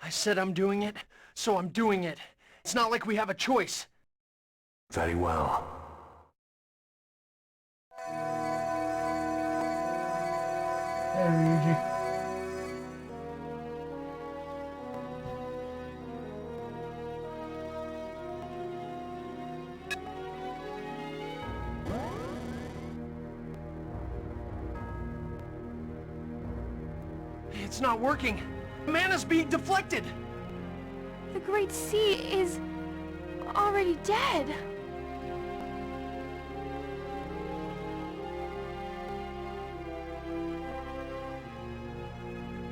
I said I'm doing it, so I'm doing it. It's not like we have a choice. Very well. Hey, Ryuji. It's not working. Mana's being deflected. The Great Sea is already dead.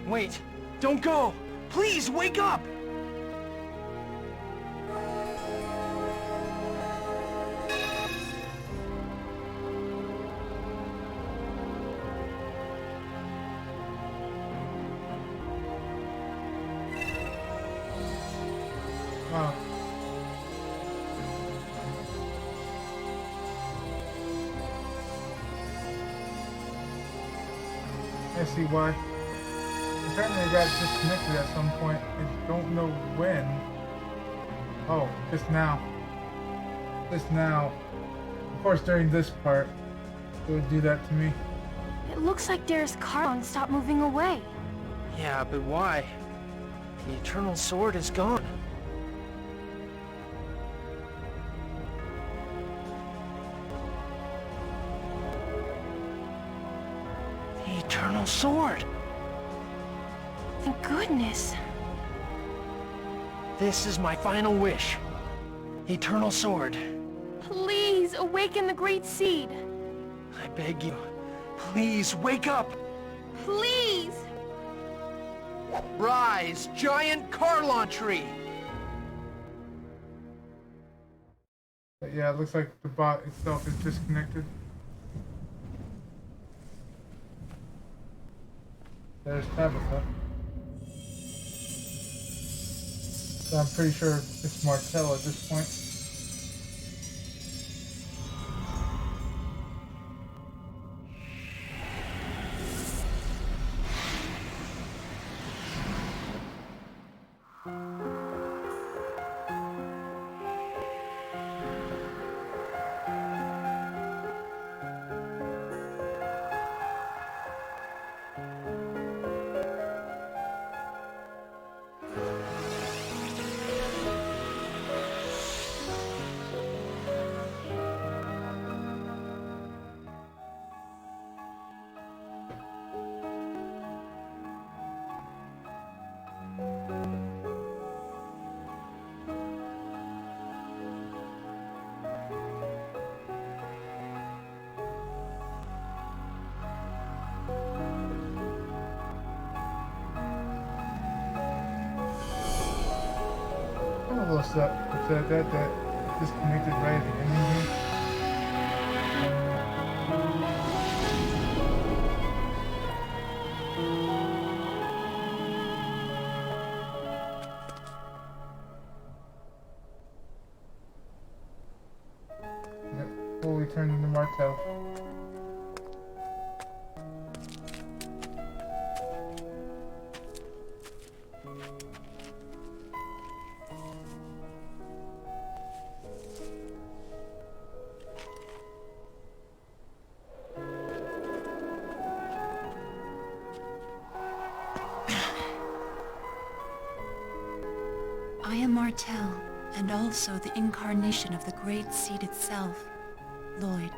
Wait, don't go! Please, wake up! Oh. I see why. Apparently I got disconnected at some point. I don't know when. Oh, just now. Just now. Of course during this part, it would do that to me. It looks like Dara's Carlon stopped moving away. Yeah, but why? The Eternal Sword is gone. The Eternal Sword! Thank goodness. This is my final wish. Eternal Sword. Please awaken the Great Seed. I beg you, please wake up! Please! Rise, giant Carlon tree! But yeah, it looks like the bot itself is disconnected. There's Tabitha. So I'm pretty sure it's Martell at this point. I'm a little upset that disconnected right at the beginning here. Yep, fully turned into Martell. I am Martell, and also the incarnation of the Great Seed itself. Lloyd,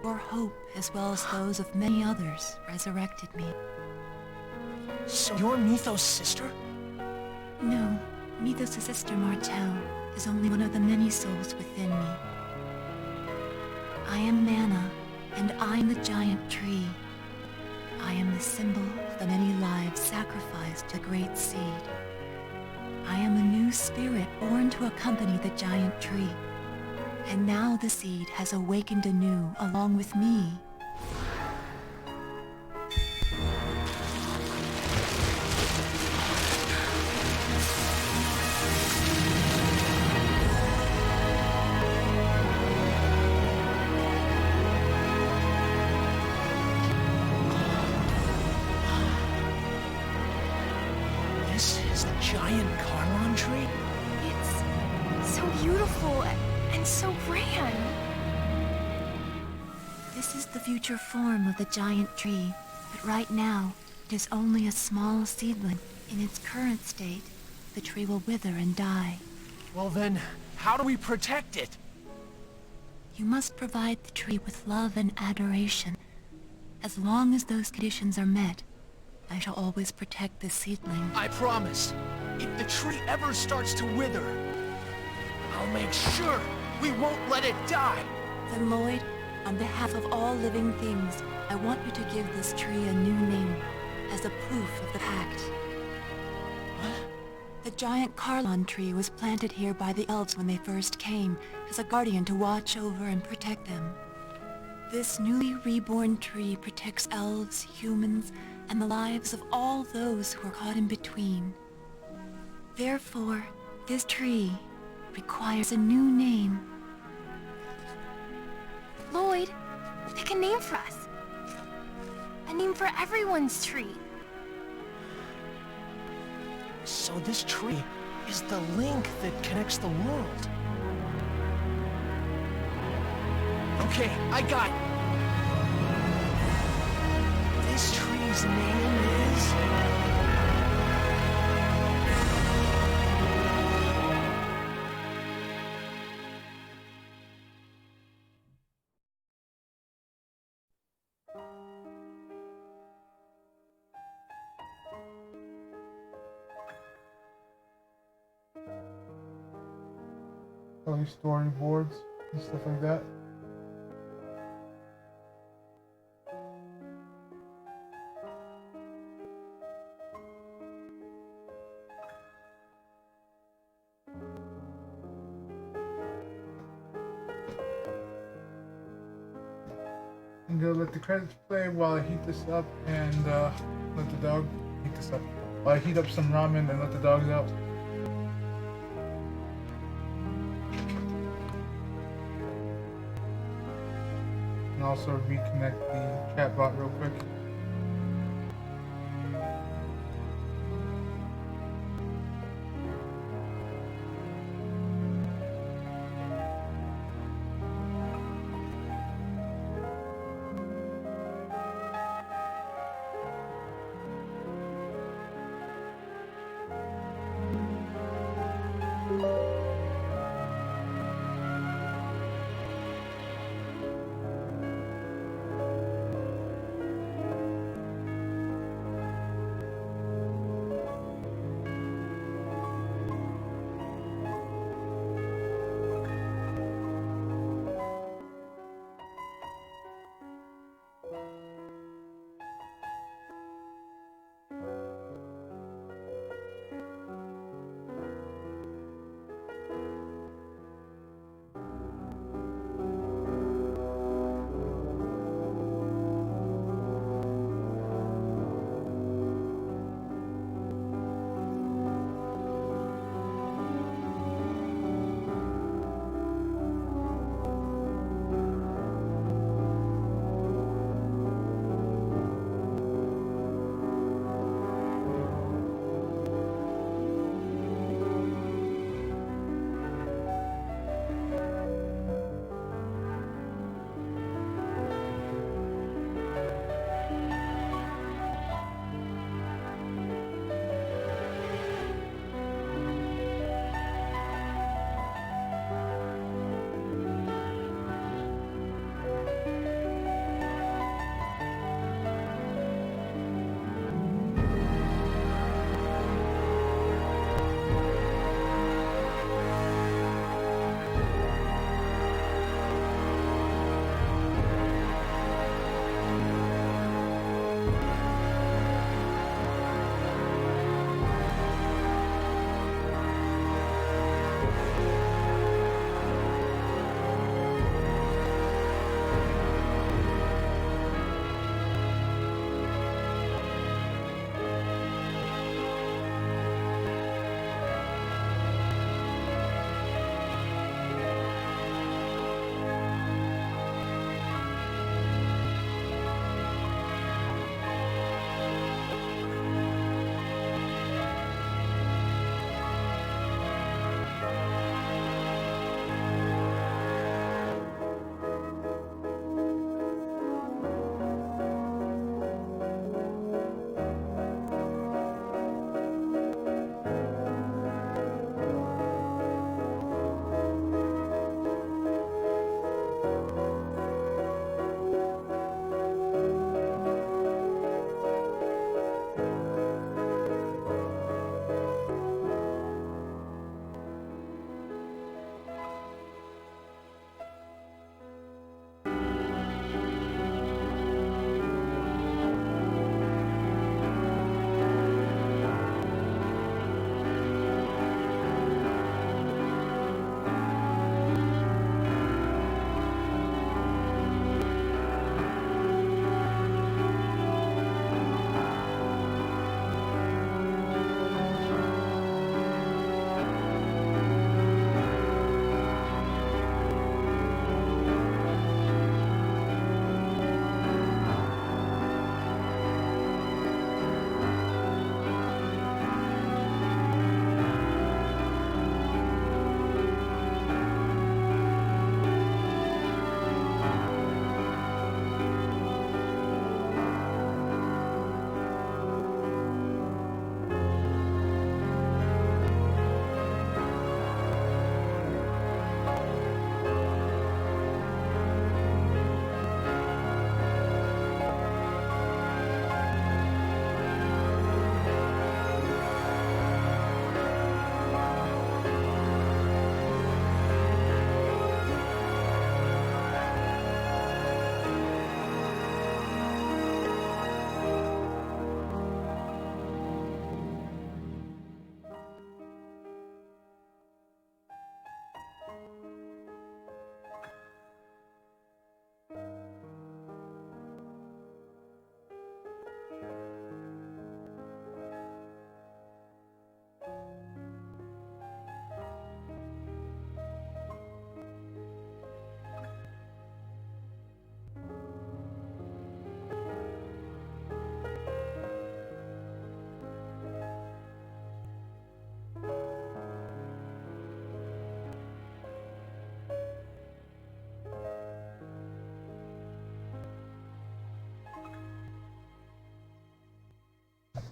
your hope, as well as those of many others, resurrected me. So you're Mythos' sister? No, Mythos' sister Martell is only one of the many souls within me. I am Mana, and I am the giant tree. I am the symbol of the many lives sacrificed to the Great Seed. I am a new spirit born to accompany the giant tree. And now the seed has awakened anew along with me. This is the giant Carlon tree? It's so beautiful and so grand. This is the future form of the giant tree, but right now, it is only a small seedling. In its current state, the tree will wither and die. Well then, how do we protect it? You must provide the tree with love and adoration. As long as those conditions are met, I shall always protect this seedling. I promise. If the tree ever starts to wither, I'll make sure we won't let it die. Then, Lloyd, on behalf of all living things, I want you to give this tree a new name, as a proof of the pact. The giant Carlon tree was planted here by the elves when they first came, as a guardian to watch over and protect them. This newly reborn tree protects elves, humans, and the lives of all those who are caught in between. Therefore, this tree requires a new name. Lloyd, pick a name for us. A name for everyone's tree. So this tree is the link that connects the world. Okay, I got it. This tree's name is... Probably storyboards and stuff like that. I'm gonna let the credits play while I heat this up and let the dog heat this up. While I heat up some ramen and let the dogs out. And also reconnect the chat bot real quick.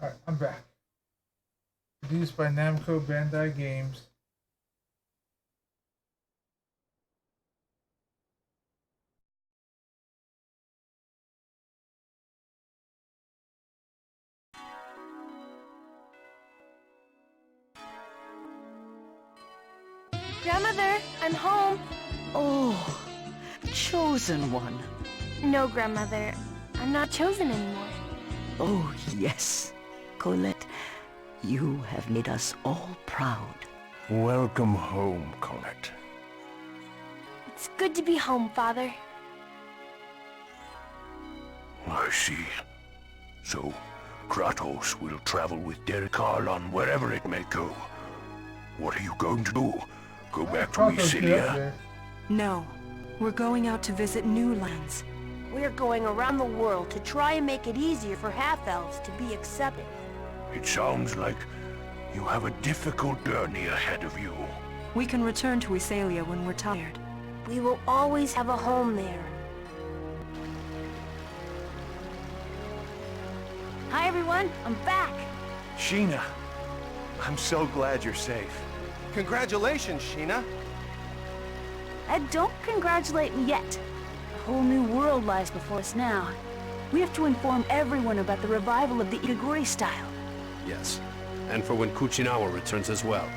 Alright, I'm back. Produced by Namco Bandai Games. Grandmother, I'm home. Oh, chosen one. No, Grandmother, I'm not chosen anymore. Oh, yes. Colette, you have made us all proud. Welcome home, Colette. It's good to be home, Father. I see. So, Kratos will travel with Derek Karlon wherever it may go. What are you going to do? Go back to Kratos, get up Icilia? there. No. We're going out to visit new lands. We're going around the world to try and make it easier for half-elves to be accepted. It sounds like you have a difficult journey ahead of you. We can return to Icilia when we're tired. We will always have a home there. Hi, everyone. I'm back. Sheena, I'm so glad you're safe. Congratulations, Sheena. And don't congratulate me yet. A whole new world lies before us now. We have to inform everyone about the revival of the Itaguri style. Yes, and for when Kuchinawa returns as well.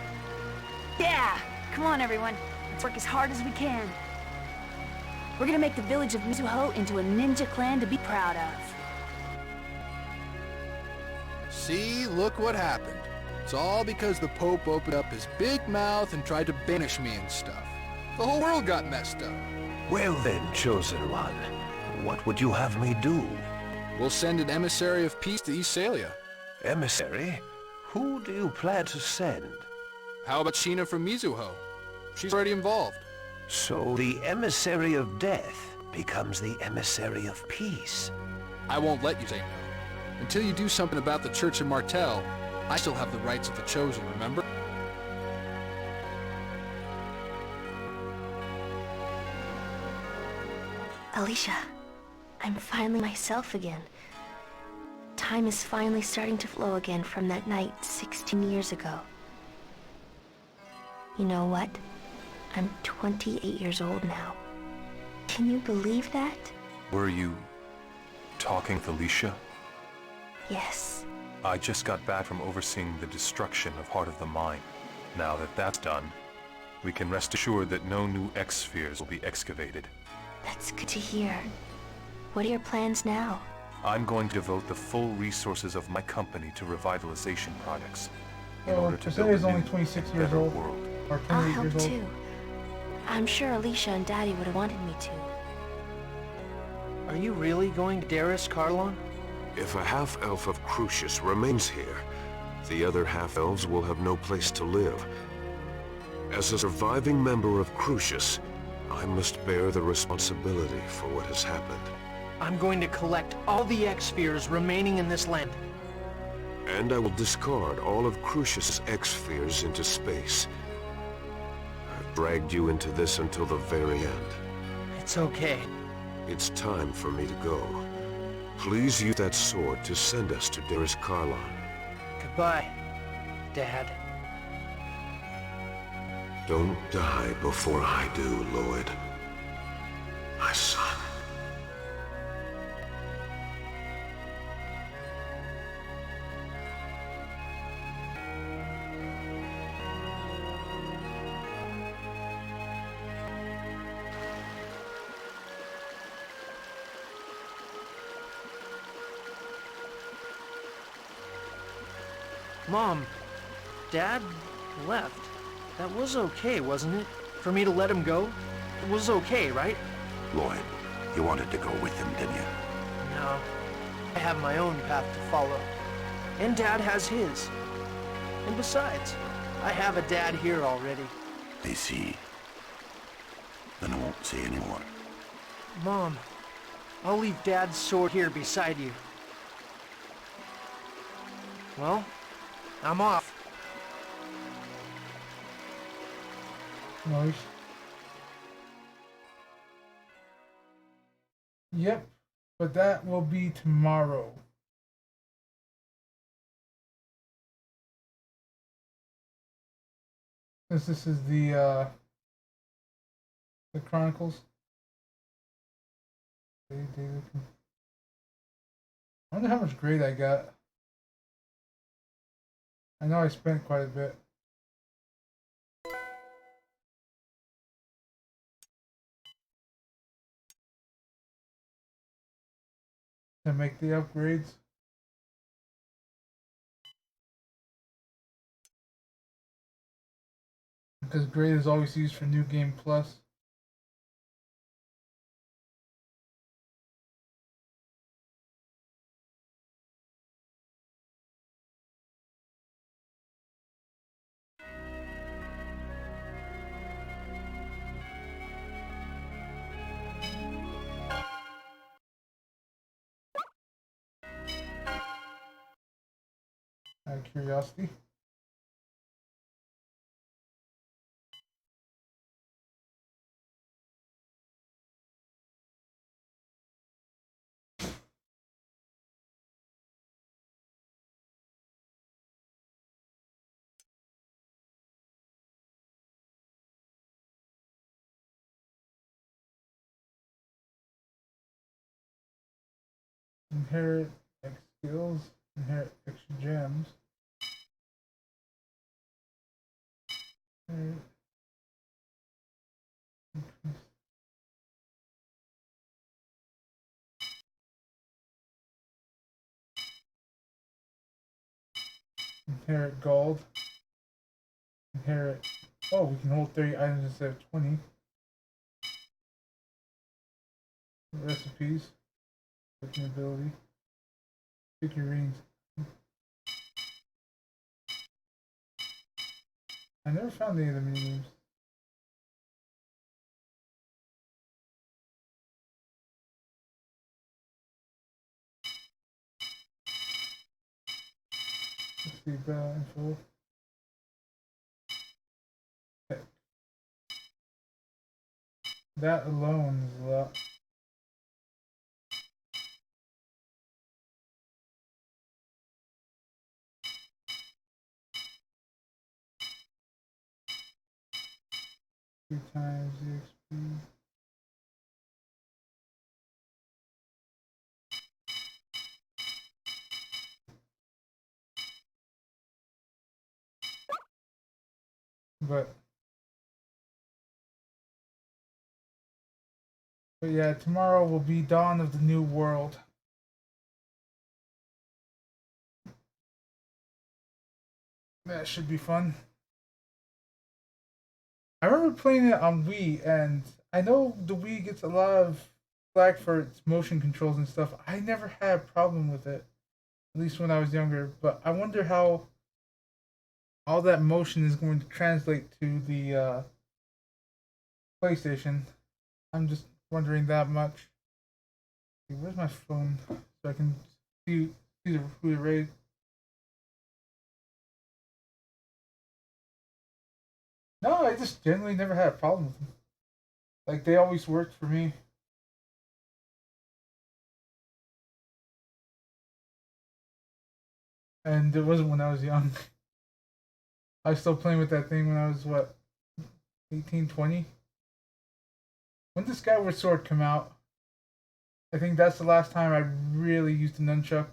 Yeah! Come on, everyone. Let's work as hard as we can. We're gonna make the village of Mizuho into a ninja clan to be proud of. See, look what happened. It's all because the Pope opened up his big mouth and tried to banish me and stuff. The whole world got messed up. Well then, Chosen One, what would you have me do? We'll send an emissary of peace to Icilia. Emissary? Who do you plan to send? How about Sheena from Mizuho? She's already involved. So the emissary of death becomes the emissary of peace. I won't let you say no. Until you do something about the Church of Martel, I still have the rights of the Chosen, remember? Alicia, I'm finally myself again. Time is finally starting to flow again from that night 16 years ago. You know what? I'm 28 years old now. Can you believe that? Were you talking with Alicia? Yes. I just got back from overseeing the destruction of Heart of the Mine. Now that that's done, we can rest assured that no new X-spheres will be excavated. That's good to hear. What are your plans now? I'm going to devote the full resources of my company to revitalization projects in Well, order to Priscilla build is a only new, 26 years better old. world. Or I'll 28 help years old. too. I'm sure Alicia and Daddy would have wanted me to. Are you really going to Darius, Karlon? If a half-elf of Crucius remains here, the other half-elves will have no place to live. As a surviving member of Crucius, I must bear the responsibility for what has happened. I'm going to collect all the X-spheres remaining in this land. And I will discard all of Crucius's X-spheres into space. I've dragged you into this until the very end. It's okay. It's time for me to go. Please use that sword to send us to Darius Karlon. Goodbye, Dad. Don't die before I do, Lloyd. My son. Mom, Dad left. That was okay, wasn't it? For me to let him go? It was okay, right? Lloyd, you wanted to go with him, didn't you? No. I have my own path to follow. And Dad has his. And besides, I have a dad here already. I see. Then I won't say any more. Mom, I'll leave Dad's sword here beside you. Well, I'm off. Nice. Yep, but that will be tomorrow. Since this is the Chronicles. I wonder how much grade I got. I know I spent quite a bit. To make the upgrades. Because grade is always used for New Game Plus. Out of curiosity. Inherit X skills. Inherit extra gems. Inherit. Increase. Inherit gold. Inherit. Oh, we can hold 30 items instead of 20. Recipes. Cooking ability. Figurines. I never found any of the minigames. Let's see, battle info. Okay. That alone is a lot. Three times the XP. But yeah, tomorrow will be dawn of the new world. That should be fun. I remember playing it on Wii, and I know the Wii gets a lot of flack for its motion controls and stuff. I never had a problem with it, at least when I was younger. But I wonder how all that motion is going to translate to the PlayStation. I'm just wondering that much. Where's my phone so I can see who the raid. No, I just generally never had a problem with them. Like they always worked for me. And it wasn't when I was young. I was still playing with that thing when I was what, 18, 20? When did Skyward Sword come out? I think that's the last time I really used a nunchuck.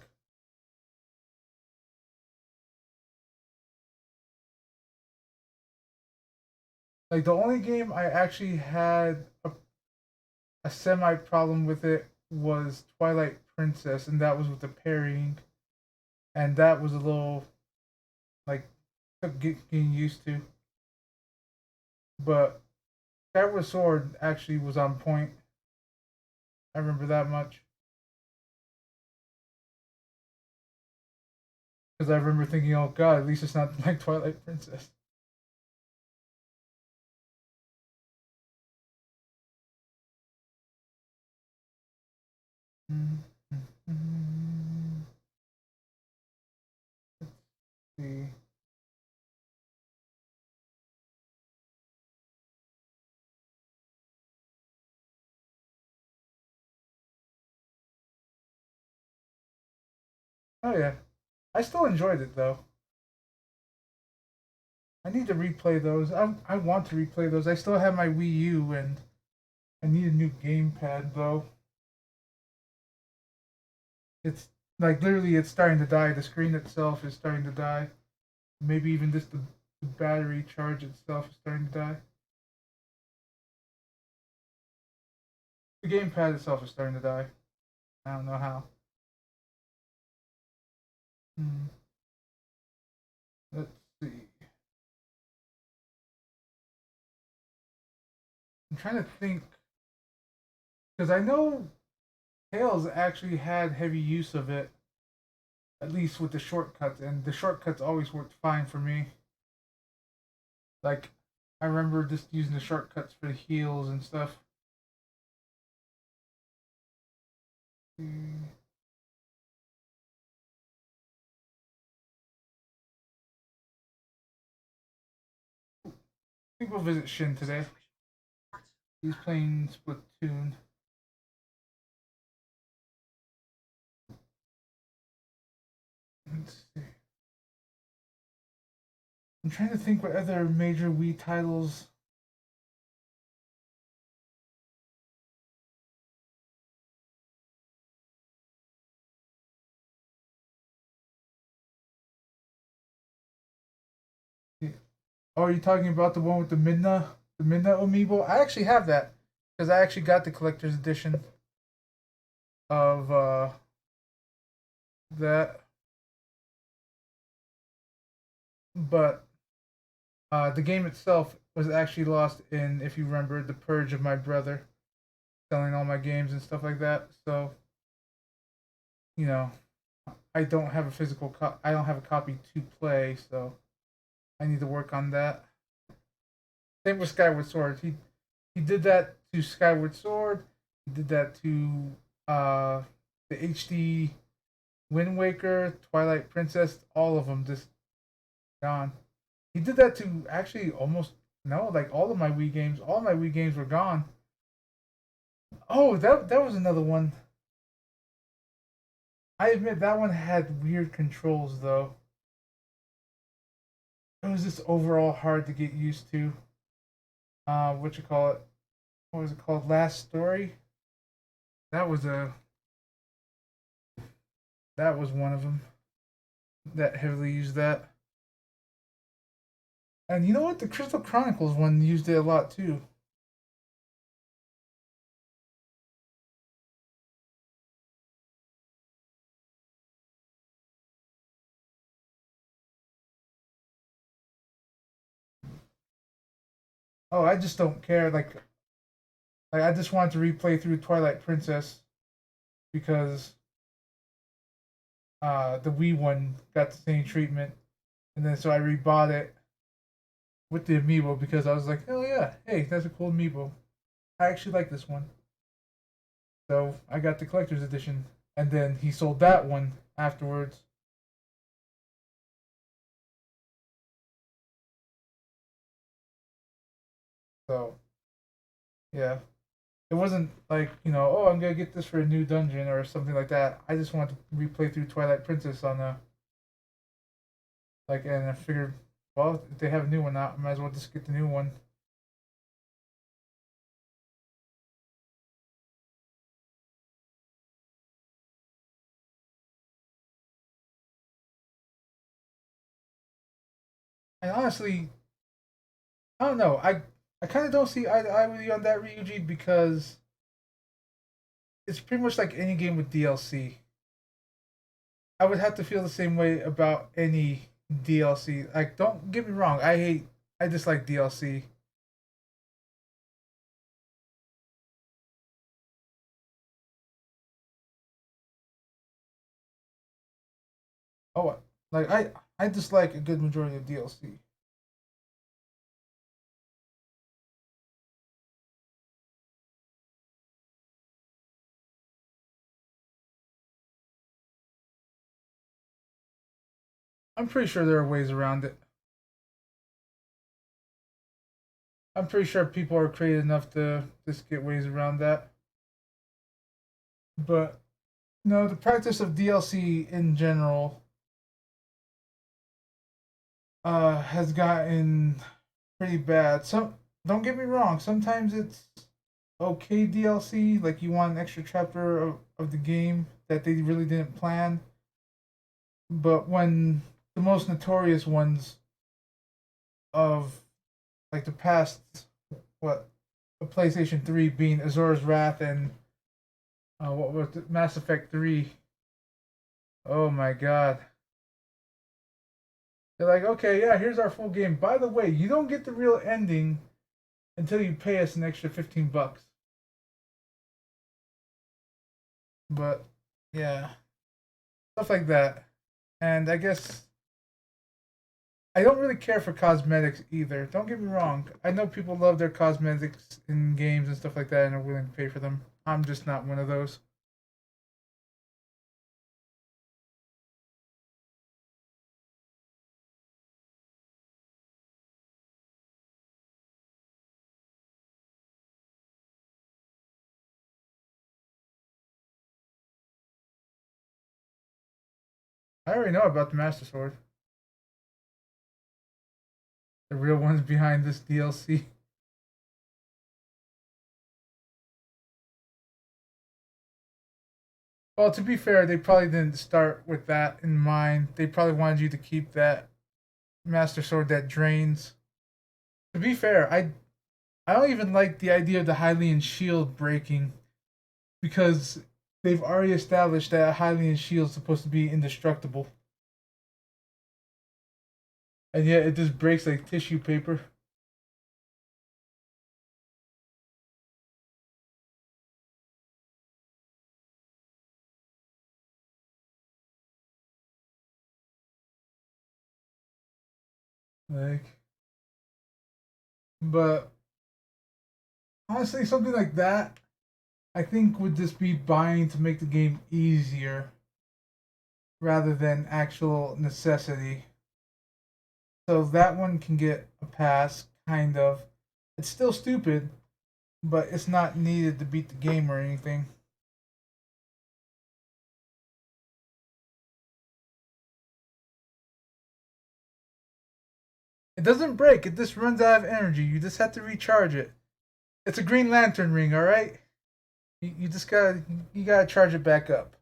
Like the only game I actually had a semi problem with it was Twilight Princess, and that was with the parrying, and that was a little like took getting used to. But Skyward Sword actually was on point. I remember that much. Because I remember thinking, oh god, at least it's not like Twilight Princess. Let's see. Oh yeah. I still enjoyed it though. I need to replay those. I want to replay those. I still have my Wii U, and I need a new gamepad though. It's like literally it's starting to die. The screen itself is starting to die. Maybe even just the battery charge itself is starting to die. The gamepad itself is starting to die. I don't know how. Let's see. I'm trying to think. Because I know Tails actually had heavy use of it. At least with the shortcuts. And the shortcuts always worked fine for me. Like, I remember just using the shortcuts for the heals and stuff. I think we'll visit Shin today. He's playing Splatoon. Let's see. I'm trying to think what other major Wii titles. Oh, are you talking about the one with the Midna amiibo? I actually have that because I actually got the collector's edition of that, but the game itself was actually lost in, if you remember, the purge of my brother selling all my games and stuff like that. So, you know, I don't have a physical I don't have a copy to play, so I need to work on that. Same with Skyward Sword. He did that to Skyward Sword. He did that to the HD Wind Waker, Twilight Princess. All of them just gone. He did that to actually almost no, like all of my Wii games. All my Wii games were gone. Oh, that was another one. I admit that one had weird controls though. It was just overall hard to get used to. What you call it? What was it called? Last Story. That was one of them that heavily used that. And you know what? The Crystal Chronicles one used it a lot too. Oh, I just don't care. Like I just wanted to replay through Twilight Princess because the Wii one got the same treatment, and then so I rebought it with the amiibo because I was like, oh yeah, hey, that's a cool amiibo. I actually like this one. So I got the collector's edition, and then he sold that one afterwards. So yeah, it wasn't like, oh, I'm gonna get this for a new dungeon or something like that. I just wanted to replay through Twilight Princess on and I figured, well, if they have a new one out, I might as well just get the new one. And honestly, I don't know. I kind of don't see eye to eye with you on that, Ryuji, because it's pretty much like any game with DLC. I would have to feel the same way about any DLC. Like, don't get me wrong, I dislike DLC. Oh, like I dislike a good majority of DLC. I'm pretty sure there are ways around it. I'm pretty sure people are creative enough to just get ways around that. But no, the practice of DLC in general, has gotten pretty bad. Some don't get me wrong, sometimes it's okay DLC, like you want an extra chapter of the game that they really didn't plan. But when the most notorious ones of like the past, what, the PlayStation 3 being Azura's Wrath and what was it, Mass Effect 3. Oh my god. They're like, okay, yeah, here's our full game. By the way, you don't get the real ending until you pay us an extra $15. But yeah, stuff like that. And I guess I don't really care for cosmetics either. Don't get me wrong. I know people love their cosmetics in games and stuff like that and are willing to pay for them. I'm just not one of those. I already know about the Master Sword. The real ones behind this DLC. Well, to be fair, they probably didn't start with that in mind. They probably wanted you to keep that Master Sword that drains. To be fair, I don't even like the idea of the Hylian shield breaking because they've already established that a Hylian shield is supposed to be indestructible. And yet it just breaks like tissue paper. Like, but honestly, something like that, I think would just be buying to make the game easier rather than actual necessity. So that one can get a pass, kind of. It's still stupid, but it's not needed to beat the game or anything. It doesn't break, it just runs out of energy. You just have to recharge it. It's a Green Lantern ring, alright? You just gotta charge it back up.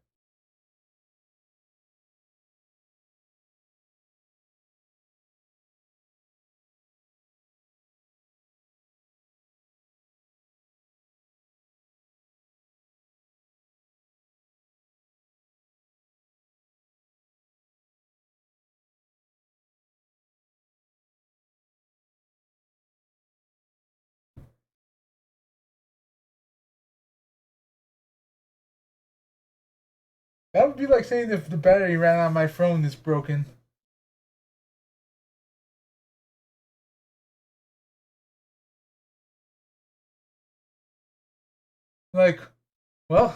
That would be like saying if the battery ran out of my phone is broken. Like, well,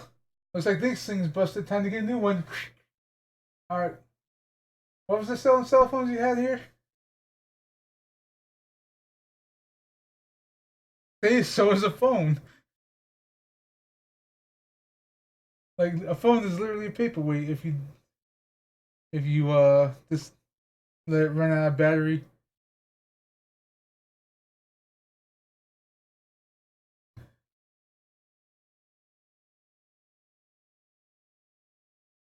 looks like this thing's busted. Time to get a new one. Alright. What was the selling cell phones you had here? Hey, so is a phone. Like a phone is literally a paperweight if you just let it run out of battery.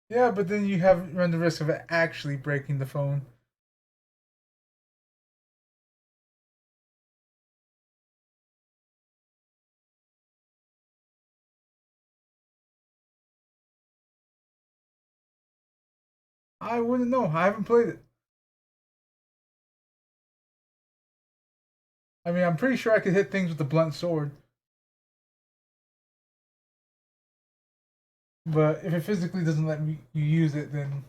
Yeah, but then you have run the risk of it actually breaking the phone. I wouldn't know. I haven't played it. I mean, I'm pretty sure I could hit things with a blunt sword. But if it physically doesn't let you use it, then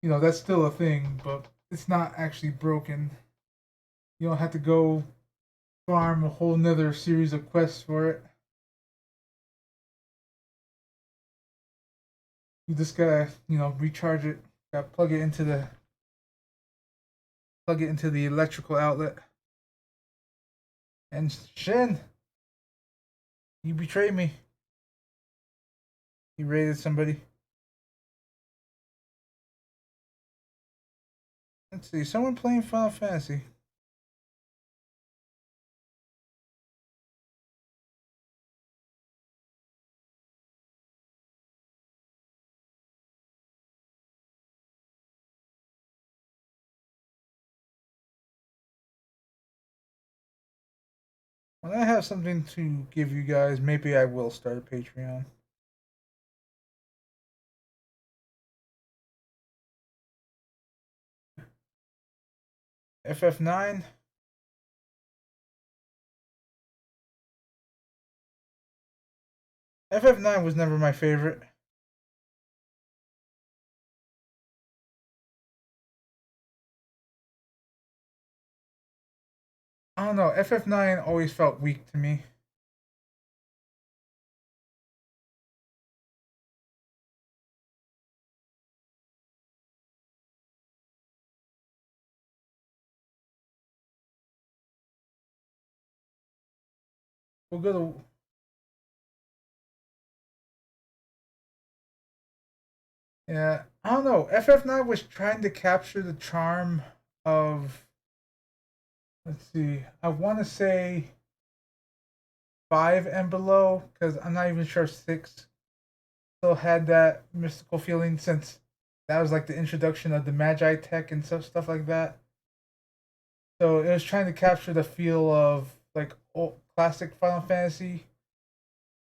that's still a thing. But it's not actually broken. You don't have to go farm a whole nother series of quests for it. You just gotta, recharge it. Gotta plug it into the electrical outlet. And Shen, you betrayed me. You raided somebody. Let's see, someone playing Final Fantasy. When I have something to give you guys, maybe I will start a Patreon. FF9. FF9 was never my favorite. I don't know, FF9 always felt weak to me. We'll go to... Yeah, I don't know. FF9 was trying to capture the charm of... Let's see. I want to say 5 and below, because I'm not even sure 6 still had that mystical feeling, since that was like the introduction of the Magi tech and stuff like that. So it was trying to capture the feel of like old classic Final Fantasy,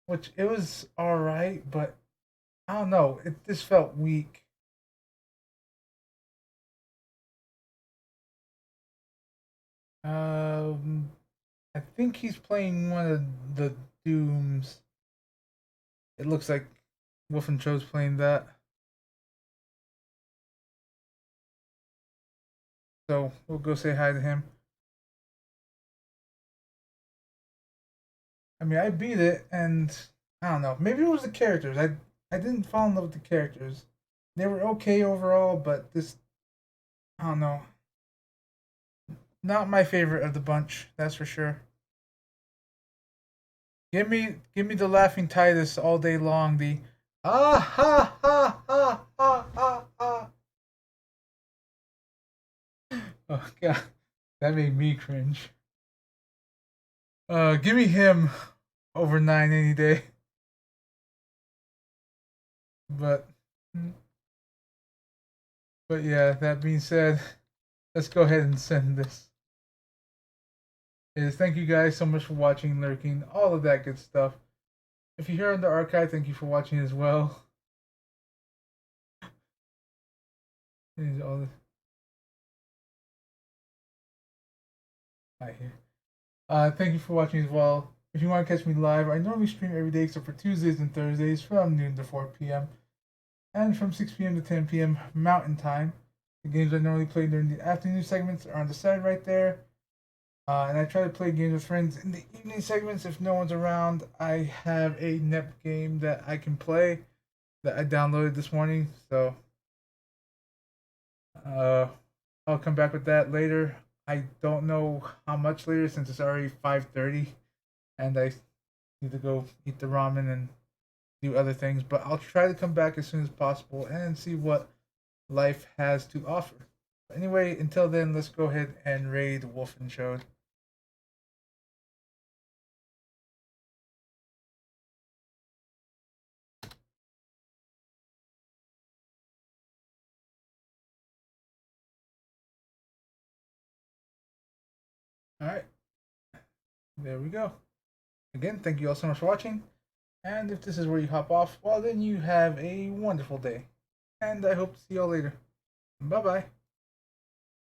which it was alright, but I don't know, it just felt weak. I think he's playing one of the Dooms. It looks like Wolfencho's playing that. So we'll go say hi to him. I mean, I beat it, and I don't know. Maybe it was the characters. I didn't fall in love with the characters. They were okay overall, but this, I don't know. Not my favorite of the bunch, that's for sure. Give me the laughing Titus all day long. The ah ha ha ha ha ha ha. Oh god, that made me cringe. Give me him over 9 any day. But yeah, that being said, let's go ahead and send this. Thank you guys so much for watching, lurking, all of that good stuff. If you're here on the archive, thank you for watching as well. All this. Hi here. Thank you for watching as well. If you want to catch me live, I normally stream every day except for Tuesdays and Thursdays from noon to 4 p.m. and from 6 p.m. to 10 p.m. Mountain Time. The games I normally play during the afternoon segments are on the side right there. And I try to play games with friends in the evening segments if no one's around. I have a NEP game that I can play that I downloaded this morning, so I'll come back with that later. I don't know how much later since it's already 5:30 and I need to go eat the ramen and do other things, but I'll try to come back as soon as possible and see what life has to offer. Anyway, until then, let's go ahead and raid Wolfenchoed. Alright, there we go. Again, thank you all so much for watching, and if this is where you hop off, well then you have a wonderful day, and I hope to see you all later. Bye bye.